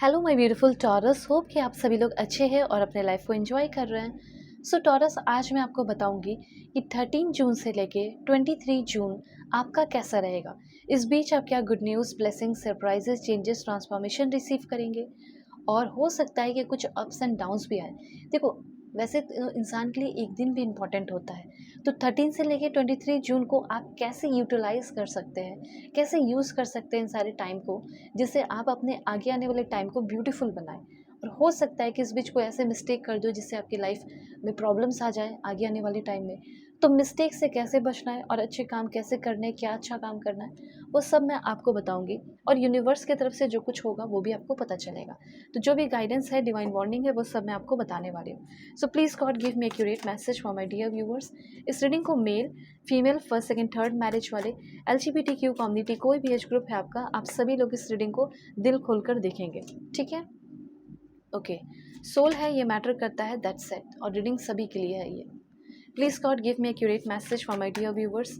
Hello my beautiful taurus, hope कि आप सभी लोग अच्छे हैं और अपने लाइफ को एंजॉय कर रहे हैं। सो टॉरस, आज मैं आपको बताऊंगी कि 13 जून से लेके 23 जून आपका कैसा रहेगा। इस बीच आप क्या good news, blessing, surprises, changes, transformation receive करेंगे और हो सकता है कि कुछ अप्स एंड डाउन्स भी आए। देखो, वैसे तो इंसान के लिए एक दिन भी इम्पॉर्टेंट होता है, तो 13 से लेके 23 जून को आप कैसे यूटिलाइज कर सकते हैं, कैसे यूज़ कर सकते हैं इन सारे टाइम को, जिससे आप अपने आगे आने वाले टाइम को ब्यूटीफुल बनाएं। और हो सकता है कि इस बीच कोई ऐसे मिस्टेक कर दो जिससे आपकी लाइफ में प्रॉब्लम्स आ जाए आगे आने वाले टाइम में। तो मिस्टेक से कैसे बचना है और अच्छे काम कैसे करने हैं, क्या अच्छा काम करना है, वो सब मैं आपको बताऊंगी। और यूनिवर्स की तरफ से जो कुछ होगा वो भी आपको पता चलेगा। तो जो भी गाइडेंस है, डिवाइन वार्निंग है, वो सब मैं आपको बताने वाली हूँ। So please God give me accurate message for my dear viewers. इस रीडिंग को male, female, first, second, third marriage वाले, LGBTQ कम्युनिटी, कोई भी एज ग्रुप है आपका, आप सभी लोग इस रीडिंग को दिल खोलकर देखेंगे। ठीक है, ओके। सोल है, ये मैटर करता है, दैट्स इट। और रीडिंग सभी के लिए है ये। Please God give me accurate message for my dear viewers.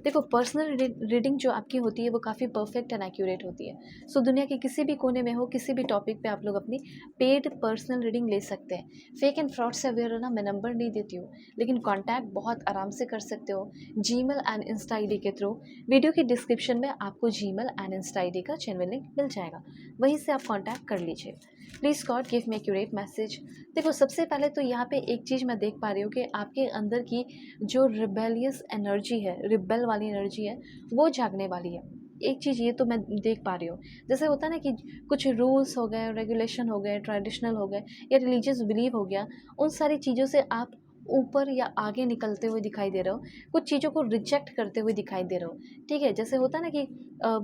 देखो, पर्सनल रीडिंग जो आपकी होती है वो काफ़ी परफेक्ट एंड एक्यूरेट होती है। सो दुनिया के किसी भी कोने में हो, किसी भी टॉपिक पे आप लोग अपनी पेड पर्सनल रीडिंग ले सकते हैं। फेक एंड फ्रॉड से अवेयर रहना, मैं नंबर नहीं देती हूँ, लेकिन कॉन्टैक्ट बहुत आराम से कर सकते हो जीमेल एंड इंस्टा ID के थ्रू। वीडियो की डिस्क्रिप्शन में आपको जीमेल एंड इंस्टा ID का चैनल लिंक मिल जाएगा, वहीं से आप कॉन्टैक्ट कर लीजिए। Please God give me accurate message. देखो, सबसे पहले तो यहाँ पे एक चीज़ मैं देख पा रही हूँ कि आपके अंदर की जो रिबेलियस एनर्जी है, रिबेल वाली एनर्जी है, वो जागने वाली है। एक चीज़ ये तो मैं देख पा रही हूँ। जैसे होता है ना कि कुछ रूल्स हो गए, रेगुलेशन हो गए, ट्रेडिशनल हो गए, या रिलीजियस बिलीव हो गया, उन सारी चीज़ों से आप ऊपर या आगे निकलते हुए दिखाई दे रहे हो। कुछ चीज़ों को रिजेक्ट करते हुए दिखाई दे रहे हो। ठीक है, जैसे होता है ना कि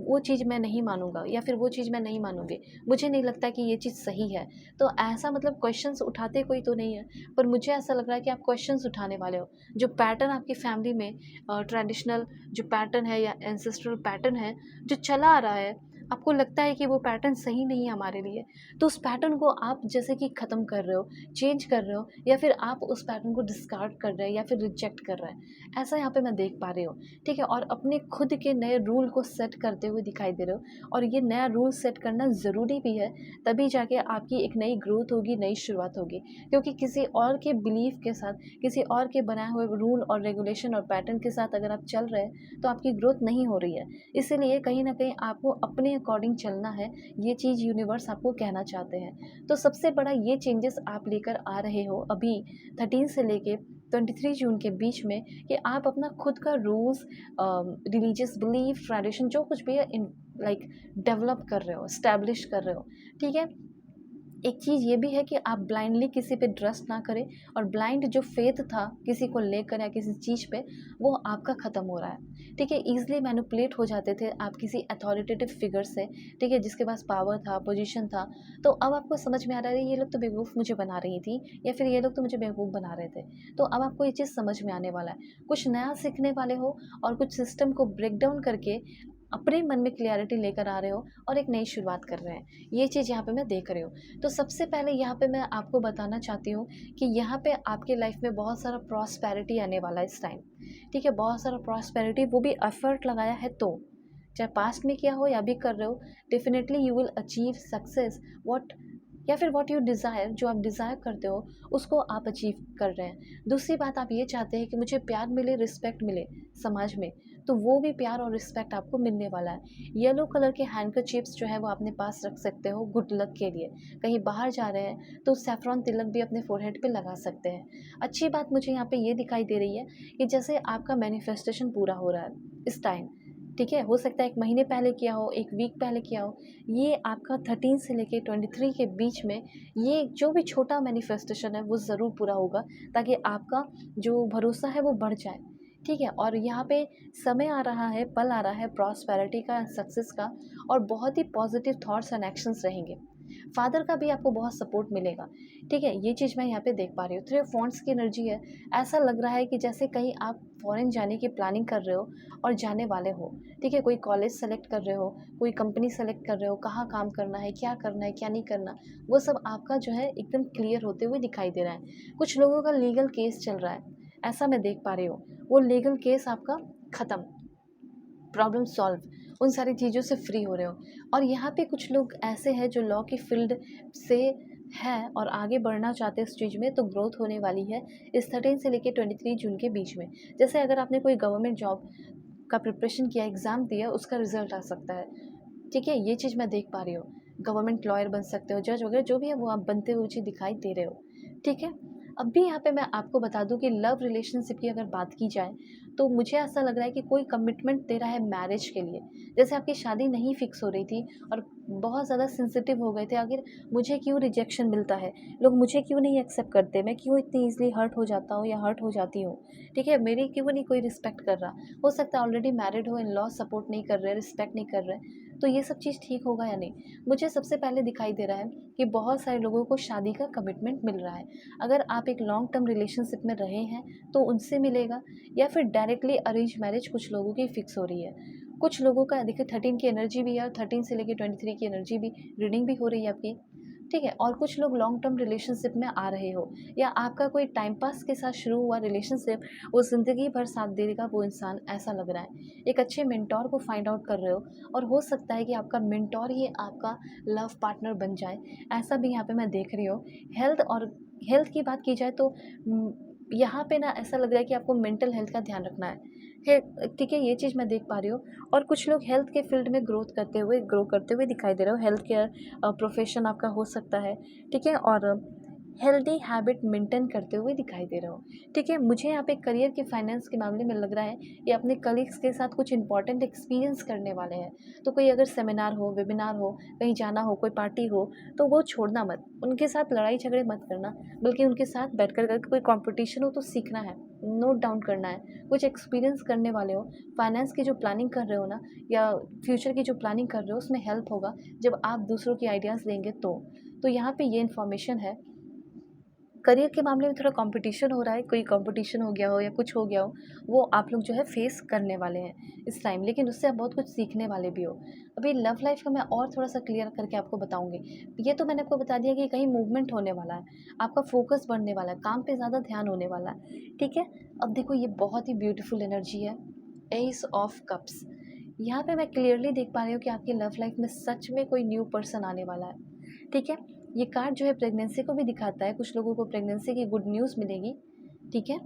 वो चीज़ मैं नहीं मानूंगा, या फिर वो चीज़ मैं नहीं मानूंगी, मुझे नहीं लगता कि ये चीज़ सही है। तो ऐसा मतलब क्वेश्चंस उठाते कोई तो नहीं है, पर मुझे ऐसा लग रहा है कि आप क्वेश्चंस उठाने वाले हो। जो पैटर्न आपकी फैमिली में ट्रेडिशनल जो पैटर्न है या एंसेस्ट्रल पैटर्न है जो चला आ रहा है, आपको लगता है कि वो पैटर्न सही नहीं है हमारे लिए, तो उस पैटर्न को आप जैसे कि ख़त्म कर रहे हो, चेंज कर रहे हो, या फिर आप उस पैटर्न को डिस्कार्ड कर रहे हैं या फिर रिजेक्ट कर रहे हैं। ऐसा यहाँ पे मैं देख पा रही हूँ। ठीक है, और अपने खुद के नए रूल को सेट करते हुए दिखाई दे रहे हो, और ये नया रूल सेट करना ज़रूरी भी है। तभी जाके आपकी एक नई ग्रोथ होगी, नई शुरुआत होगी। क्योंकि किसी और के बिलीफ के साथ, किसी और के बनाए हुए रूल और रेगुलेशन और पैटर्न के साथ अगर आप चल रहे हैं, तो आपकी ग्रोथ नहीं हो रही है। इसीलिए कहीं ना कहीं आपको अपने अकॉर्डिंग चलना है। ये चीज़ यूनिवर्स आपको कहना चाहते हैं। तो सबसे बड़ा ये चेंजेस आप लेकर आ रहे हो अभी 13 से लेके 23 जून के बीच में, कि आप अपना खुद का रूल्स, रिलीजियस बिलीफ, ट्रेडिशन, जो कुछ भी है, लाइक डेवलप कर रहे हो, स्टैब्लिश कर रहे हो। ठीक है, एक चीज़ ये भी है कि आप ब्लाइंडली किसी पे ट्रस्ट ना करें, और ब्लाइंड जो फेथ था किसी को लेकर या किसी चीज़ पे, वो आपका ख़त्म हो रहा है। ठीक है, ईजिली मैनिपुलेट हो जाते थे आप किसी अथॉरिटेटिव फिगर से, ठीक है, जिसके पास पावर था, पोजीशन था। तो अब आपको समझ में आ रहा है ये लोग तो बेवकूफ़ मुझे बना रही थी, या फिर ये लोग तो मुझे बेवकूफ़ बना रहे थे। तो अब आपको ये चीज़ समझ में आने वाला है, कुछ नया सीखने वाले हो, और कुछ सिस्टम को ब्रेक डाउन करके अपने मन में क्लियरिटी लेकर आ रहे हो और एक नई शुरुआत कर रहे हैं। ये चीज़ यहाँ पे मैं देख रही हूँ। तो सबसे पहले यहाँ पे मैं आपको बताना चाहती हूँ कि यहाँ पे आपके लाइफ में बहुत सारा प्रॉस्पेरिटी आने वाला है इस टाइम। ठीक है, बहुत सारा प्रॉस्पेरिटी, वो भी एफर्ट लगाया है तो, चाहे पास्ट में किया हो या अभी कर रहे हो, definitely you will achieve success. What, या फिर व्हाट यू डिज़ायर, जो आप डिज़ायर करते हो उसको आप अचीव कर रहे हैं। दूसरी बात, आप ये चाहते हैं कि मुझे प्यार मिले, रिस्पेक्ट मिले समाज में, तो वो भी प्यार और रिस्पेक्ट आपको मिलने वाला है। येलो कलर के हैंडकरचीफ्स जो है वो अपने पास रख सकते हो गुड लक के लिए। कहीं बाहर जा रहे हैं तो सैफ्रॉन तिलक भी अपने फोरहेड पे लगा सकते हैं। अच्छी बात मुझे यहाँ पे ये दिखाई दे रही है कि जैसे आपका मैनिफेस्टेशन पूरा हो रहा है इस टाइम। ठीक है, हो सकता है 1 महीने पहले किया हो, 1 वीक पहले किया हो, ये आपका 13 से लेके 23 के बीच में ये जो भी छोटा मैनिफेस्टेशन है वो ज़रूर पूरा होगा, ताकि आपका जो भरोसा है वो बढ़ जाए। ठीक है, और यहाँ पे समय आ रहा है, पल आ रहा है प्रॉस्पेरिटी का, सक्सेस का, और बहुत ही पॉजिटिव थॉट्स एंड एक्शंस रहेंगे। फादर का भी आपको बहुत सपोर्ट मिलेगा। ठीक है, ये चीज़ मैं यहाँ पे देख पा रही हूँ। 3 फॉन्ट्स की एनर्जी है। ऐसा लग रहा है कि जैसे कहीं आप फॉरेन जाने की प्लानिंग कर रहे हो और जाने वाले हो। ठीक है, कोई कॉलेज सेलेक्ट कर रहे हो, कोई कंपनी सेलेक्ट कर रहे हो, कहाँ काम करना है, क्या नहीं करना, वो सब आपका जो है एकदम क्लियर होते हुए दिखाई दे रहा है। कुछ लोगों का लीगल केस चल रहा है, ऐसा मैं देख पा रही हूँ। वो लीगल केस आपका ख़त्म, प्रॉब्लम सॉल्व। उन सारी चीज़ों से फ्री हो रहे हो। और यहाँ पे कुछ लोग ऐसे हैं जो लॉ की फील्ड से है और आगे बढ़ना चाहते हैं इस चीज़ में, तो ग्रोथ होने वाली है इस 13 से लेके 23 जून के बीच में। जैसे अगर आपने कोई गवर्नमेंट जॉब का प्रिपरेशन किया, एग्ज़ाम दिया, उसका रिज़ल्ट आ सकता है, ठीक है? ये चीज़ मैं देख पा रही हूँ। गवर्नमेंट लॉयर बन सकते हो, जज वगैरह जो भी है वो आप बनते हुए चीज़ दिखाई दे रहे हो, ठीक है? अब भी यहाँ पे मैं आपको बता दूँ कि लव रिलेशनशिप की अगर बात की जाए, तो मुझे ऐसा लग रहा है कि कोई कमिटमेंट दे रहा है मैरिज के लिए। जैसे आपकी शादी नहीं फिक्स हो रही थी और बहुत ज़्यादा सेंसिटिव हो गए थे, आखिर मुझे क्यों रिजेक्शन मिलता है? लोग मुझे क्यों नहीं एक्सेप्ट करते? मैं क्यों इतनी ईज़िली हर्ट हो जाता हूँ या हर्ट हो जाती हूँ? ठीक है? मेरी क्यों नहीं कोई रिस्पेक्ट कर रहा? हो सकता है ऑलरेडी मैरिड हो, इन-लॉज़ सपोर्ट नहीं कर रहे, रिस्पेक्ट नहीं कर रहे, तो ये सब चीज़ ठीक होगा या नहीं? मुझे सबसे पहले दिखाई दे रहा है कि बहुत सारे लोगों को शादी का कमिटमेंट मिल रहा है। अगर आप एक लॉन्ग टर्म रिलेशनशिप में रहे हैं, तो उनसे मिलेगा, या फिर डायरेक्टली अरेंज मैरिज कुछ लोगों की फिक्स हो रही है। कुछ लोगों का देखिए 13 की एनर्जी भी है और 13 से लेके 23 की एनर्जी भी, रीडिंग भी हो रही है आपकी, ठीक है? और कुछ लोग लॉन्ग टर्म रिलेशनशिप में आ रहे हो, या आपका कोई टाइम पास के साथ शुरू हुआ रिलेशनशिप वो ज़िंदगी भर साथ देगा वो इंसान, ऐसा लग रहा है। एक अच्छे मेंटोर को फाइंड आउट कर रहे हो और हो सकता है कि आपका मेंटोर ही आपका लव पार्टनर बन जाए, ऐसा भी यहाँ पे मैं देख रही हूँ। हेल्थ की बात की जाए तो यहाँ पे ना ऐसा लग रहा है कि आपको मेंटल हेल्थ का ध्यान रखना है, ठीक है? ये चीज़ मैं देख पा रही हूँ। और कुछ लोग हेल्थ के फील्ड में ग्रो करते हुए दिखाई दे रहे हो। हेल्थ केयर प्रोफेशन आपका हो सकता है, ठीक है? और हेल्दी हैबिट मेंटेन करते हुए दिखाई दे रहे हो, ठीक है? मुझे यहाँ पे करियर के फाइनेंस के मामले में लग रहा है कि अपने कलीग्स के साथ कुछ इंपॉर्टेंट एक्सपीरियंस करने वाले हैं। तो कोई अगर सेमिनार हो, वेबिनार हो, कहीं जाना हो, कोई पार्टी हो, तो वो छोड़ना मत। उनके साथ लड़ाई झगड़े मत करना, बल्कि उनके साथ बैठकर अगर कोई कॉम्पिटिशन हो तो सीखना है, नोट डाउन करना है, कुछ एक्सपीरियंस करने वाले हो। फाइनेंस की जो प्लानिंग कर रहे हो ना, या फ्यूचर की जो प्लानिंग कर रहे हो, उसमें हेल्प होगा जब आप दूसरों की आइडियाज़ लेंगे तो। तो यहाँ पे ये इन्फॉर्मेशन है। करियर के मामले में थोड़ा कंपटीशन हो रहा है, कोई कंपटीशन हो गया हो या कुछ हो गया हो, वो आप लोग जो है फेस करने वाले हैं इस टाइम, लेकिन उससे आप बहुत कुछ सीखने वाले भी हो। अभी लव लाइफ का मैं और थोड़ा-सा क्लियर करके आपको बताऊँगी। ये तो मैंने आपको बता दिया कि कहीं मूवमेंट होने वाला है, आपका फोकस बढ़ने वाला है, काम पे ज़्यादा ध्यान होने वाला है, ठीक है? अब देखो ये बहुत ही ब्यूटीफुल एनर्जी है, एस ऑफ कप्स। यहाँ पे मैं क्लियरली देख पा रही हूँ कि आपकी लव लाइफ में सच में कोई न्यू पर्सन आने वाला है, ठीक है? ये कार्ड जो है प्रेगनेंसी को भी दिखाता है, कुछ लोगों को प्रेगनेंसी की गुड न्यूज़ मिलेगी, ठीक है?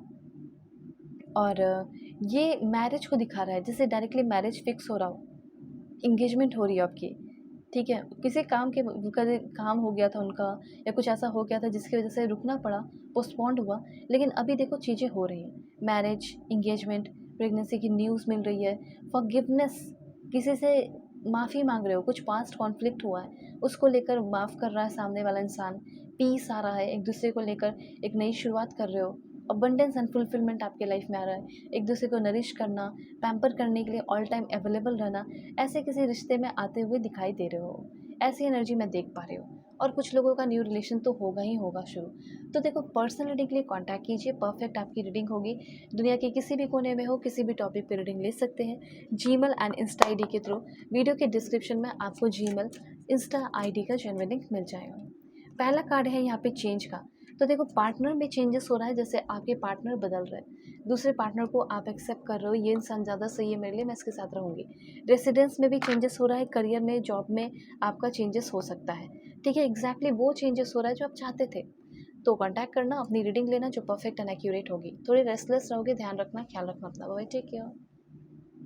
और ये मैरिज को दिखा रहा है, जैसे डायरेक्टली मैरिज फिक्स हो रहा हो, एंगेजमेंट हो रही है आपकी, ठीक है? किसी काम के कभी काम हो गया था उनका, या कुछ ऐसा हो गया था जिसकी वजह से रुकना पड़ा, पोस्टपोन्ड हुआ, लेकिन अभी देखो चीज़ें हो रही हैं। मैरिज, एंगेजमेंट, प्रेगनेंसी की न्यूज़ मिल रही है, फॉरगिवनेस, किसी से माफ़ी माँग रहे हो, कुछ पास्ट कॉन्फ्लिक्ट हुआ है, उसको लेकर माफ़ कर रहा है सामने वाला इंसान, पीस आ रहा है, एक दूसरे को लेकर एक नई शुरुआत कर रहे हो, अबंडेंस एंड फुलफिलमेंट आपके लाइफ में आ रहा है, एक दूसरे को नरिश करना, पैम्पर करने के लिए ऑल टाइम अवेलेबल रहना, ऐसे किसी रिश्ते में आते हुए दिखाई दे रहे हो। ऐसी एनर्जी मैं देख पा रही हूँ। और कुछ लोगों का न्यू रिलेशन तो होगा ही होगा शुरू। तो देखो पर्सनल रीडिंग के लिए कांटेक्ट कीजिए, परफेक्ट आपकी रीडिंग होगी। दुनिया के किसी भी कोने में हो, किसी भी टॉपिक पे रीडिंग ले सकते हैं, जीमेल एंड इंस्टा आईडी के थ्रू। वीडियो के डिस्क्रिप्शन में आपको जीमेल, इंस्टा आईडी का जेन्युइन लिंक मिल जाएगा। पहला कार्ड है यहाँ पे चेंज का। तो देखो पार्टनर में चेंजेस हो रहा है, जैसे आपके पार्टनर बदल रहे हैं, दूसरे पार्टनर को आप एक्सेप्ट कर रहे हो, ये इंसान ज़्यादा सही है मेरे लिए, मैं इसके साथ रहूँगी। रेसिडेंस में भी चेंजेस हो रहा है, करियर में, जॉब में आपका चेंजेस हो सकता है, ठीक है? एग्जैक्टली वो चेंजेस हो रहा है जो आप चाहते थे। तो कॉन्टैक्ट करना, अपनी रीडिंग लेना जो परफेक्ट एंड एक्यूरेट होगी। थोड़ी रेस्टलेस रहोगे, ध्यान रखना, ख्याल रखना अपना। Bye, take care.